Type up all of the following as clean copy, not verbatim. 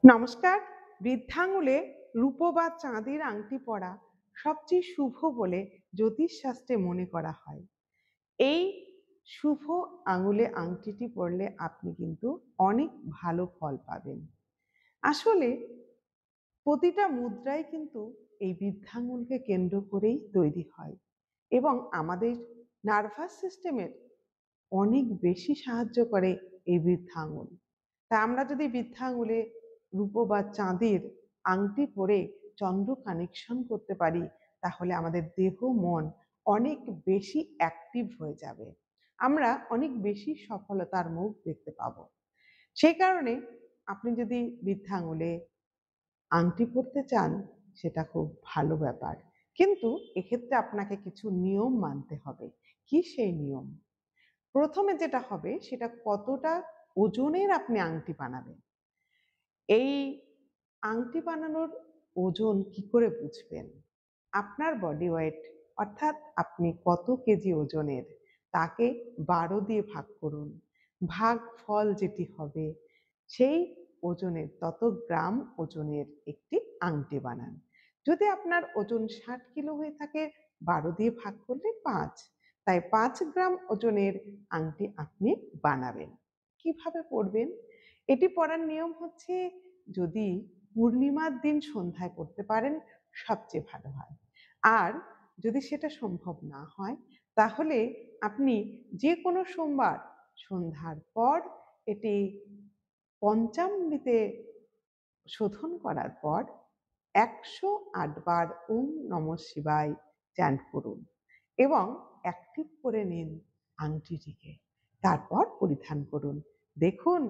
নমস্কার। বৃদ্ধাঙ্গুলে রূপো বা চাঁদের আংটি পরা সবচেয়ে শুভ বলে জ্যোতিষশাস্ত্রে মনে করা হয়। এই শুভ আঙুলে আংটিটি পরলে আপনি কিন্তু অনেক ভালো ফল পাবেন। আসলে প্রতিটা মুদ্রাই কিন্তু এই বৃদ্ধাঙ্গুলকে কেন্দ্র করেই তৈরি হয় এবং আমাদের নার্ভাস সিস্টেমের অনেক বেশি সাহায্য করে এই বৃদ্ধাঙ্গুল। তা আমরা যদি বৃদ্ধাঙ্গুলে রূপো বা চাঁদের আংটি পরে চন্দ্র কানেকশন করতে পারি, তাহলে আমাদের দেহ মন অনেক বেশি অ্যাক্টিভ হয়ে যাবে। আমরা অনেক বেশি সফলতার মুখ দেখতে পাবো। সেই কারণে আপনি যদি বৃদ্ধাঙ্গুলে আংটি পরতে চান, সেটা খুব ভালো ব্যাপার। কিন্তু এক্ষেত্রে আপনাকে কিছু নিয়ম মানতে হবে। কি সেই নিয়ম? প্রথমে যেটা হবে সেটা কতটা ওজনের আপনি আংটি বানাবেন। এই আংটি বানানোর ওজন কি করে বুঝবেন? আপনার বডি ওয়েট অর্থাৎ আপনি কত কেজি ওজনের তাকে ১২ দিয়ে ভাগ করুন। ভাগফল যেটি হবে সেই ওজনের তত গ্রাম ওজনের একটি আংটি বানান। যদি আপনার ওজন ৬০ কিলো হয়ে থাকে ১২ দিয়ে ভাগ করলে ৫, তাই ৫ গ্রাম ওজনের আংটি আপনি বানাবেন। কিভাবে পরবেন? এটি পরার নিয়ম হচ্ছে, যদি পূর্ণিমার দিন সন্ধ্যায় পড়তে পারেন সবচেয়ে ভালো হয়। আর যদি সেটা সম্ভব না হয়, তাহলে আপনি যে কোনো সোমবার সন্ধ্যার পর এটি পঞ্চামৃতে শোধন করার পর ১০৮ বার ওম নমঃ শিবায় চ্যান্ট করুন এবং অ্যাক্টিভ করে নিন আংটিটিকে। তারপর পরিধান করুন। দেখুন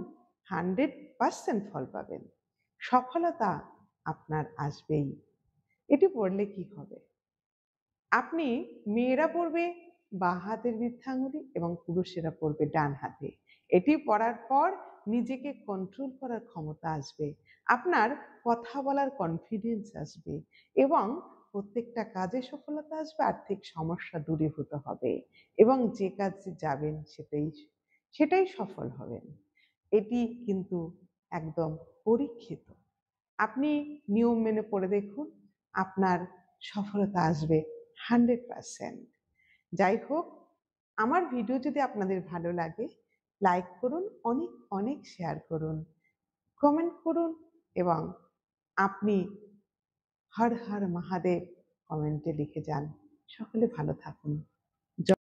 100% ফল পাবেন। সফলতা আপনার আসবেই। এটি পড়লে কি হবে? আপনি মেয়েরা পরবে বাঁ হাতের বৃদ্ধাঙ্গুলি এবং পুরুষেরা পরবে ডান হাতে। এটি পরার পর নিজেকে কন্ট্রোল করার ক্ষমতা আসবে। আপনার কথা বলার কনফিডেন্স আসবে এবং প্রত্যেকটা কাজে সফলতা আসবে, আর্থিক সমস্যা দূরীভূত হবে এবং যে কাজে যাবেন সেটাই সফল হবেন। এটি কিন্তু একদম পরীক্ষিত। আপনি নিয়ম মেনে পড়ে দেখুন, আপনার সফলতা আসবে 100%। যাই হোক, আমার ভিডিও যদি আপনাদের ভালো লাগে, লাইক করুন, অনেক অনেক শেয়ার করুন, কমেন্ট করুন এবং আপনি হর হর মহাদেব কমেন্টে লিখে যান। সকলে ভালো থাকুন।